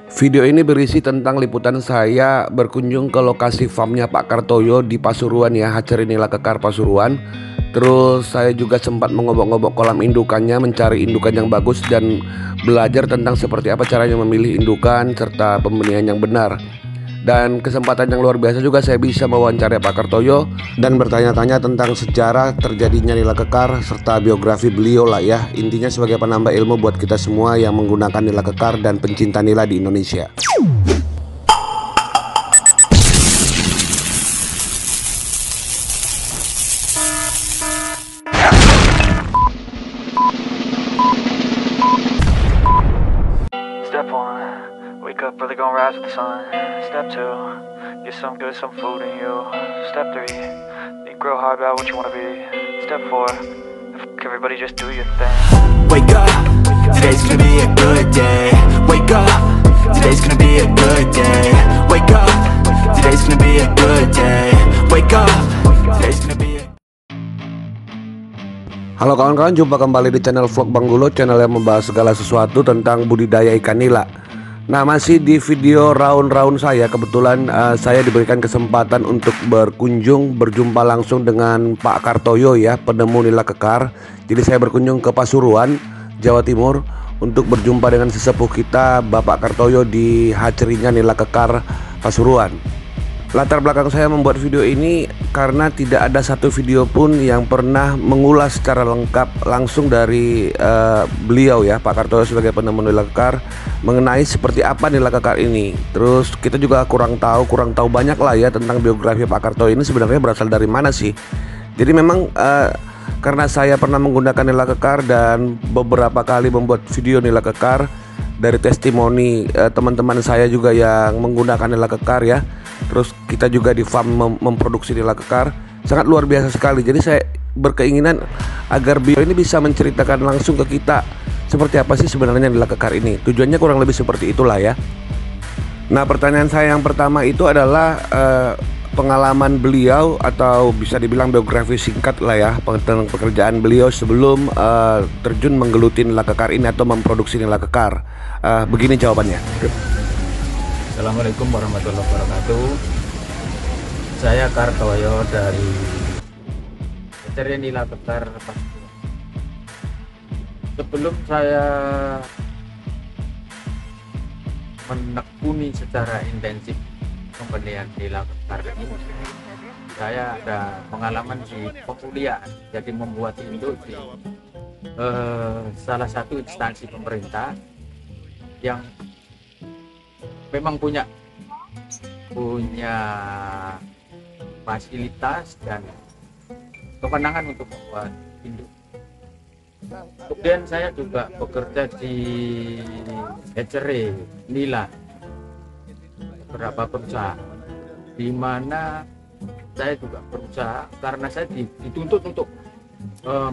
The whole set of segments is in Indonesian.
Video ini berisi tentang liputan saya berkunjung ke lokasi farmnya Pak Kartoyo di Pasuruan ya, Hatchery Nila Kekar Pasuruan. Terus saya juga sempat mengobok-ngobok kolam indukannya, mencari indukan yang bagus dan belajar tentang seperti apa caranya memilih indukan serta pembenihan yang benar. Dan kesempatan yang luar biasa juga saya bisa mewawancarai Pak Kartoyo dan bertanya-tanya tentang sejarah terjadinya nila kekar serta biografi beliau lah ya. Intinya sebagai penambah ilmu buat kita semua yang menggunakan nila kekar dan pencinta nila di Indonesia. Step one, wake up early, gonna rise with the sun. Step two, get some good, some food in you. Step three, think real hard about what you wanna be. Step four, everybody just do your thing. Wake up, today's gonna be a good day. Wake up, today's gonna be a good day. Wake up, today's gonna be a good day. Wake up, today's gonna be a Halo kawan-kawan, jumpa kembali di channel vlog Bang Dulo, channel yang membahas segala sesuatu tentang budidaya ikan nila. Nah, masih di video round-round saya, kebetulan saya diberikan kesempatan untuk berjumpa langsung dengan Pak Kartoyo ya, penemu nila kekar. Jadi saya berkunjung ke Pasuruan, Jawa Timur untuk berjumpa dengan sesepuh kita, Bapak Kartoyo di hatchery-nya nila kekar Pasuruan. Latar belakang saya membuat video ini karena tidak ada satu video pun yang pernah mengulas secara lengkap langsung dari beliau ya, Pak Kartoyo sebagai penemu nila kekar, mengenai seperti apa nila kekar ini. Terus kita juga kurang tahu banyak lah ya tentang biografi Pak Kartoyo ini sebenarnya berasal dari mana sih. Jadi memang karena saya pernah menggunakan nila kekar dan beberapa kali membuat video nila kekar, dari testimoni teman-teman saya juga yang menggunakan nila kekar ya. Terus kita juga di farm memproduksi nila kekar, sangat luar biasa sekali. Jadi saya berkeinginan agar beliau ini bisa menceritakan langsung ke kita seperti apa sih sebenarnya nila kekar ini. Tujuannya kurang lebih seperti itulah ya. Nah, pertanyaan saya yang pertama itu adalah pengalaman beliau atau bisa dibilang biografi singkat lah ya tentang pekerjaan beliau sebelum terjun menggeluti nila kekar ini atau memproduksi nila kekar. Begini jawabannya. Assalamualaikum warahmatullahi wabarakatuh. Saya Kartoyo dari hatchery nila kekar Pasuruan. Sebelum saya menekuni secara intensif pembenihan nila kekar ini, saya ada pengalaman di pekuliahan, jadi membuat induk di salah satu instansi pemerintah yang memang punya fasilitas dan kewenangan untuk membuat induk. Kemudian saya juga bekerja di hatchery nila beberapa perusahaan, di mana saya juga berusaha karena saya dituntut untuk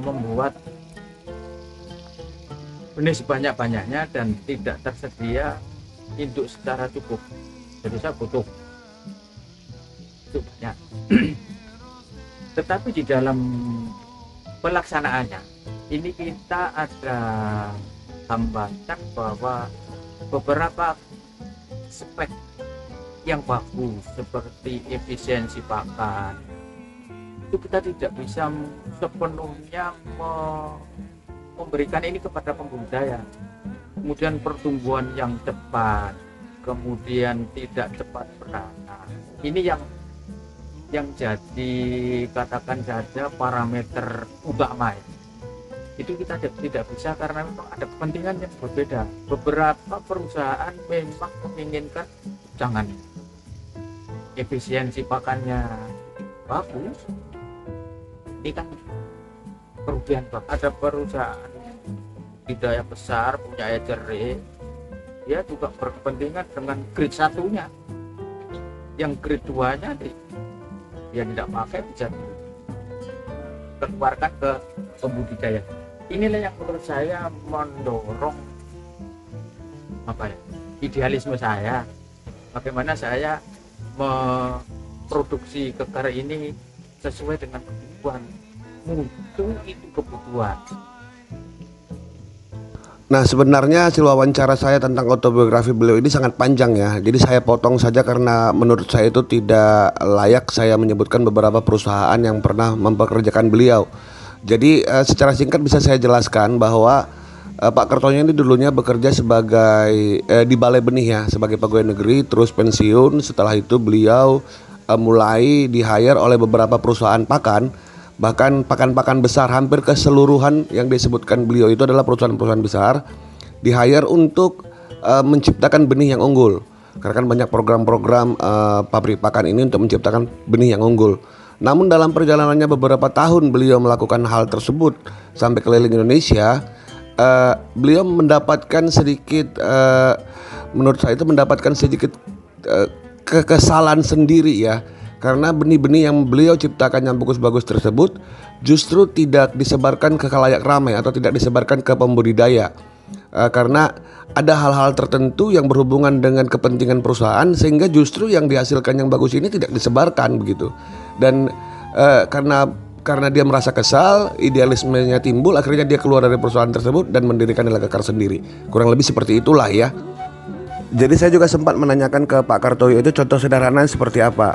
membuat benih sebanyak-banyaknya dan tidak tersedia induk secara cukup, jadi saya butuh banyak. Tetapi di dalam pelaksanaannya ini kita ada hambatan bahwa beberapa spek yang bagus seperti efisiensi pakan itu kita tidak bisa sepenuhnya memberikan ini kepada pembudidaya. Kemudian pertumbuhan yang cepat, kemudian tidak cepat beranak. Ini yang jadi, katakan saja, parameter utama. Itu kita tidak bisa karena memang ada kepentingan yang berbeda. Beberapa perusahaan memang menginginkan jangan efisiensi pakannya bagus. Ini kan kerugian. Ada perusahaan budidaya besar punya hatchery, dia juga berkepentingan dengan grade satunya, yang grade 2-nya dia tidak pakai bisa dikeluarkan ke pembudidaya. Inilah yang menurut saya mendorong idealisme saya, bagaimana saya memproduksi kekar ini sesuai dengan kebutuhan mutu, itu kebutuhan. Nah, sebenarnya hasil wawancara saya tentang autobiografi beliau ini sangat panjang ya. Jadi saya potong saja karena menurut saya itu tidak layak saya menyebutkan beberapa perusahaan yang pernah mempekerjakan beliau. Jadi secara singkat bisa saya jelaskan bahwa Pak Kartoyo ini dulunya bekerja sebagai di Balai Benih ya, sebagai pegawai negeri, terus pensiun. Setelah itu beliau mulai di-hire oleh beberapa perusahaan pakan. Bahkan pakan-pakan besar, hampir keseluruhan yang disebutkan beliau itu adalah perusahaan-perusahaan besar di-hire untuk menciptakan benih yang unggul. Karena kan banyak program-program pabrik pakan ini untuk menciptakan benih yang unggul. Namun dalam perjalanannya beberapa tahun beliau melakukan hal tersebut sampai keliling Indonesia, beliau mendapatkan sedikit, menurut saya itu mendapatkan sedikit kekesalan sendiri ya. Karena benih-benih yang beliau ciptakan yang bagus-bagus tersebut justru tidak disebarkan ke khalayak ramai atau tidak disebarkan ke pembudidaya, karena ada hal-hal tertentu yang berhubungan dengan kepentingan perusahaan, sehingga justru yang dihasilkan yang bagus ini tidak disebarkan begitu. Dan karena dia merasa kesal, idealismenya timbul, akhirnya dia keluar dari perusahaan tersebut dan mendirikan Nila Kekar sendiri. Kurang lebih seperti itulah ya. Jadi saya juga sempat menanyakan ke Pak Kartoyo itu contoh sederhana seperti apa.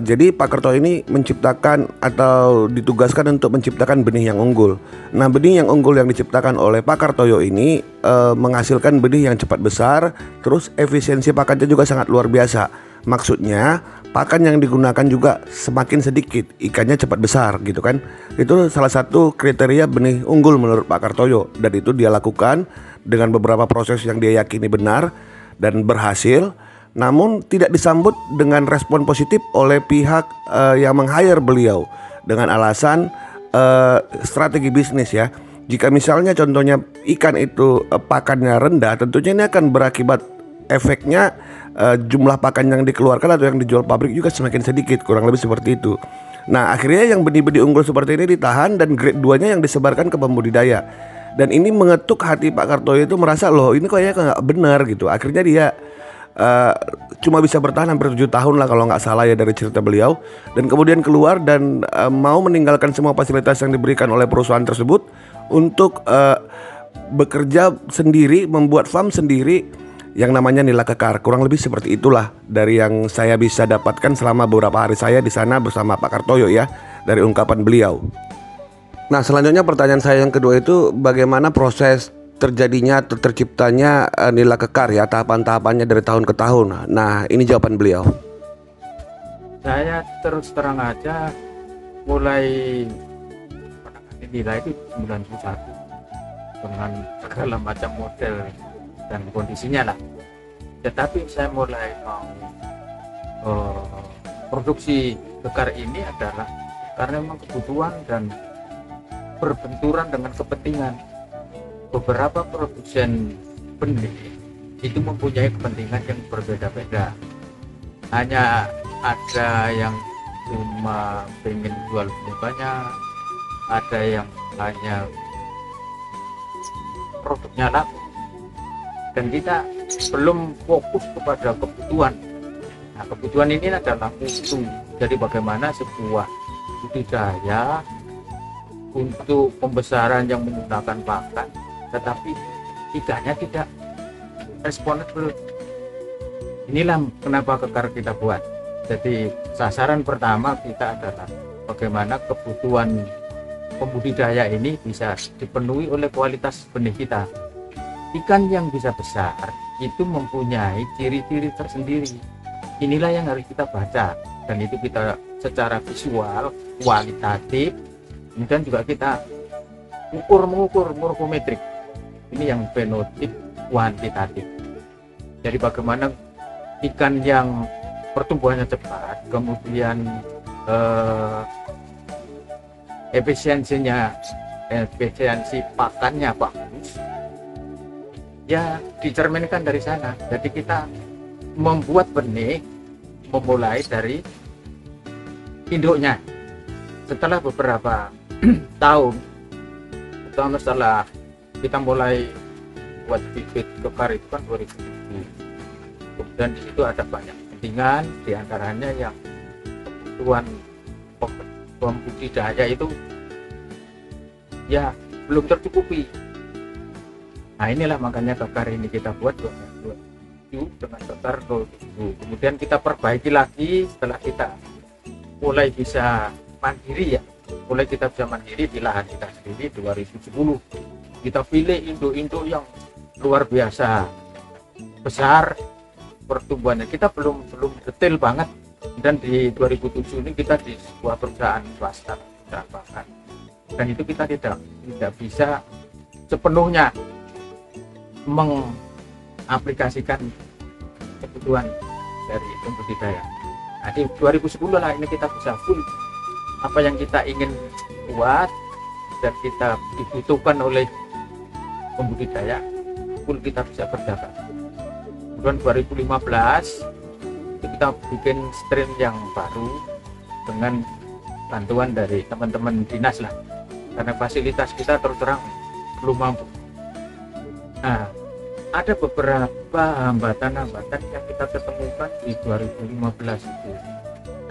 Jadi Pak Kartoyo ini menciptakan atau ditugaskan untuk menciptakan benih yang unggul. Nah, benih yang unggul yang diciptakan oleh Pak Kartoyo ini menghasilkan benih yang cepat besar, terus efisiensi pakannya juga sangat luar biasa. Maksudnya pakan yang digunakan juga semakin sedikit, ikannya cepat besar gitu kan. Itu salah satu kriteria benih unggul menurut Pak Kartoyo, dan itu dia lakukan dengan beberapa proses yang dia yakini benar dan berhasil, namun tidak disambut dengan respon positif oleh pihak yang meng-hire beliau dengan alasan strategi bisnis ya. Jika misalnya contohnya ikan itu pakannya rendah, tentunya ini akan berakibat efeknya jumlah pakan yang dikeluarkan atau yang dijual pabrik juga semakin sedikit, kurang lebih seperti itu. Nah, akhirnya yang benih-benih unggul seperti ini ditahan dan grade 2-nya yang disebarkan ke pembudidaya. Dan ini mengetuk hati Pak Kartoyo, itu merasa loh ini kayaknya nggak benar gitu. Akhirnya dia cuma bisa bertahan hampir 7 tahun lah kalau nggak salah ya dari cerita beliau. Dan kemudian keluar dan mau meninggalkan semua fasilitas yang diberikan oleh perusahaan tersebut untuk bekerja sendiri, membuat farm sendiri yang namanya Nila Kekar. Kurang lebih seperti itulah dari yang saya bisa dapatkan selama beberapa hari saya di sana bersama Pak Kartoyo ya, dari ungkapan beliau. Nah, selanjutnya pertanyaan saya yang kedua itu bagaimana proses terjadinya atau terciptanya Nila Kekar ya, tahapan-tahapannya dari tahun ke tahun. Nah, ini jawaban beliau. Saya terus terang aja mulai menangani Nila itu 91 dengan segala macam model dan kondisinya lah. Tetapi saya mulai mau produksi Kekar ini adalah karena memang kebutuhan dan berbenturan dengan kepentingan. Beberapa produsen benih itu mempunyai kepentingan yang berbeda-beda. Hanya ada yang cuma pengen jual benih banyak, ada yang hanya produknya laku, dan kita belum fokus kepada kebutuhan. Nah, kebutuhan ini adalah mutu. Jadi bagaimana sebuah budidaya untuk pembesaran yang menggunakan pakan, tetapi ikannya tidak responsibel. Inilah kenapa Kekar kita buat. Jadi sasaran pertama kita adalah bagaimana kebutuhan pembudidaya ini bisa dipenuhi oleh kualitas benih kita. Ikan yang bisa besar itu mempunyai ciri-ciri tersendiri. Inilah yang harus kita baca, dan itu kita secara visual, kualitatif, kemudian juga kita mengukur morfometrik. Ini yang fenotip kuantitatif. Jadi bagaimana ikan yang pertumbuhannya cepat, kemudian efisiensi pakannya bagus, ya dicerminkan dari sana. Jadi kita membuat benih memulai dari induknya. Setelah beberapa tahun, terutama setelah kita mulai buat bibit Kekar itu kan 2007. Kemudian di situ ada banyak kepentingan, diantaranya yang kebutuhan pembudidaya itu ya belum tercukupi. Nah inilah makanya kekar ini kita buat 27 dengan kekar 27. Kemudian kita perbaiki lagi setelah kita mulai bisa mandiri ya, mulai kita bisa mandiri di lahan kita sendiri 2010. Kita pilih induk-induk yang luar biasa besar pertumbuhannya. Kita belum detail banget, dan di 2007 ini kita di sebuah perusahaan swasta bahkan, dan itu kita tidak bisa sepenuhnya mengaplikasikan kebutuhan dari pembudidaya. Nah, di 2010 lah ini kita bisa full apa yang kita ingin buat dan kita dibutuhkan oleh pembudidaya, full kita bisa kerjakan. Kemudian 2015 kita bikin strain yang baru dengan bantuan dari teman-teman dinas lah, karena fasilitas kita terus terang belum mampu. Nah, ada beberapa hambatan-hambatan yang kita ketemukan di 2015 itu.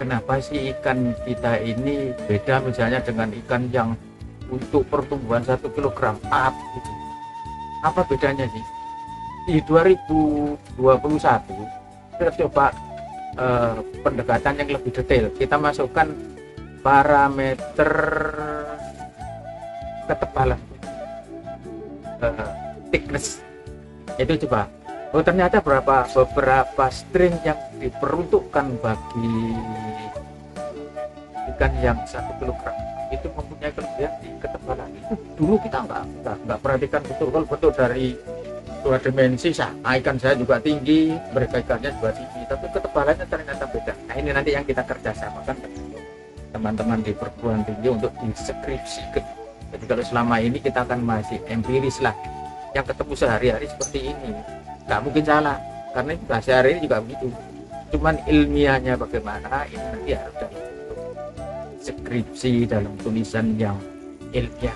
Kenapa sih ikan kita ini beda misalnya dengan ikan yang untuk pertumbuhan 1 kg up gitu. Apa bedanya sih? Di 2021 kita coba pendekatan yang lebih detail. Kita masukkan parameter ketebalan, thickness. Itu coba, oh ternyata beberapa strain yang diperuntukkan bagi ikan yang 1 kg itu mempunyai kelebihan di ketebalan. Itu dulu kita nggak perhatikan betul dari 2 dimensi. Ikan saya juga tinggi, mereka ikannya juga tinggi, tapi ketebalannya ternyata beda. Nah ini nanti yang kita kerjasamakan dengan teman-teman di perguruan tinggi untuk diskripsikan. Jadi kalau selama ini kita akan masih empiris lah, yang ketemu sehari-hari seperti ini nggak mungkin salah, karena sehari ini juga begitu. Cuman ilmiahnya bagaimana, ini nanti harus dalam skripsi, dalam tulisan yang ilmiah.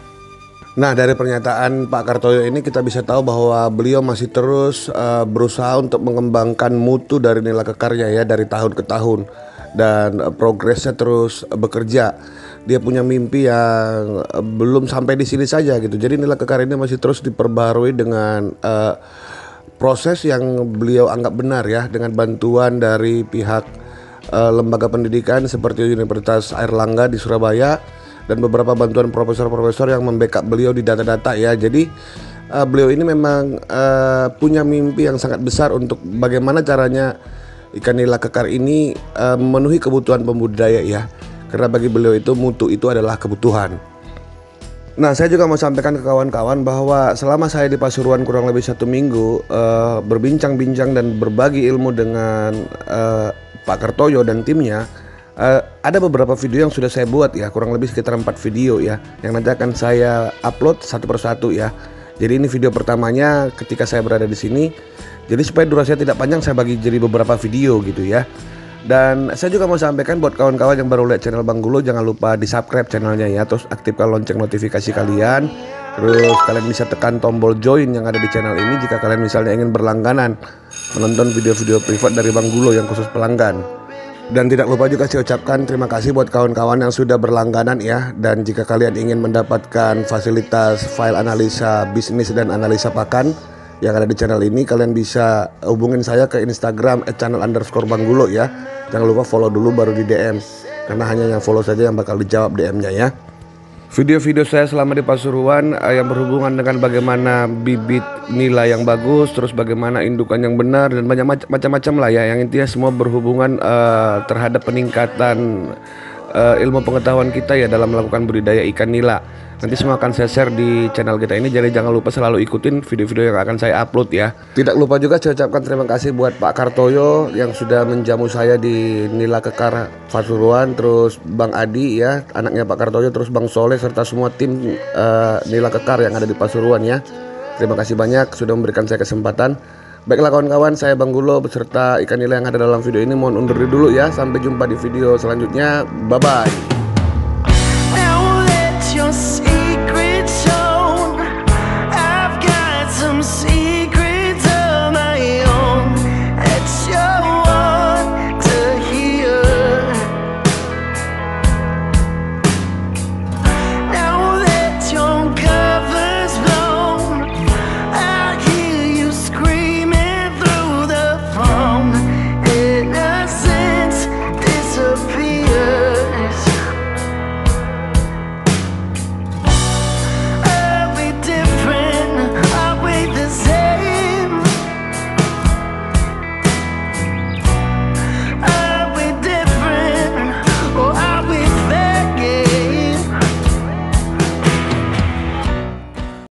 Nah, dari pernyataan Pak Kartoyo ini kita bisa tahu bahwa beliau masih terus berusaha untuk mengembangkan mutu dari nila kekarnya ya, dari tahun ke tahun, dan progresnya terus bekerja. Dia punya mimpi yang belum sampai di sini saja gitu. Jadi nila kekar ini masih terus diperbarui dengan proses yang beliau anggap benar ya, dengan bantuan dari pihak lembaga pendidikan seperti Universitas Airlangga di Surabaya, dan beberapa bantuan profesor-profesor yang membackup beliau di data-data ya. Jadi beliau ini memang punya mimpi yang sangat besar untuk bagaimana caranya ikan nila kekar ini memenuhi kebutuhan pembudidaya ya. Karena bagi beliau itu mutu itu adalah kebutuhan. Nah, saya juga mau sampaikan ke kawan-kawan bahwa selama saya di Pasuruan kurang lebih 1 minggu berbincang-bincang dan berbagi ilmu dengan Pak Kartoyo dan timnya, ada beberapa video yang sudah saya buat ya, kurang lebih sekitar 4 video ya, yang nanti akan saya upload satu persatu ya. Jadi ini video pertamanya ketika saya berada di sini. Jadi supaya durasinya tidak panjang, saya bagi jadi beberapa video gitu ya. Dan saya juga mau sampaikan buat kawan-kawan yang baru lihat channel Bang Gulo, jangan lupa di subscribe channelnya ya, terus aktifkan lonceng notifikasi kalian. Terus kalian bisa tekan tombol join yang ada di channel ini jika kalian misalnya ingin berlangganan menonton video-video privat dari Bang Gulo yang khusus pelanggan. Dan tidak lupa juga saya ucapkan terima kasih buat kawan-kawan yang sudah berlangganan ya. Dan jika kalian ingin mendapatkan fasilitas file analisa bisnis dan analisa pakan yang ada di channel ini, kalian bisa hubungin saya ke Instagram @channel_Banggulo ya. Jangan lupa follow dulu baru di DM, karena hanya yang follow saja yang bakal dijawab DM-nya ya. Video-video saya selama di Pasuruan yang berhubungan dengan bagaimana bibit nila yang bagus, terus bagaimana indukan yang benar, dan banyak macam-macam lah ya. Yang intinya semua berhubungan terhadap peningkatan ilmu pengetahuan kita ya dalam melakukan budidaya ikan nila. Nanti semua akan saya share di channel kita ini, jadi jangan lupa selalu ikutin video-video yang akan saya upload ya. Tidak lupa juga saya ucapkan terima kasih buat Pak Kartoyo yang sudah menjamu saya di nila kekar Pasuruan, terus Bang Adi ya, anaknya Pak Kartoyo, terus Bang Soleh, serta semua tim nila kekar yang ada di Pasuruan ya. Terima kasih banyak sudah memberikan saya kesempatan. Baiklah kawan-kawan, saya Bang Gulo beserta ikan nila yang ada dalam video ini mohon undur diri dulu ya. Sampai jumpa di video selanjutnya. Bye-bye.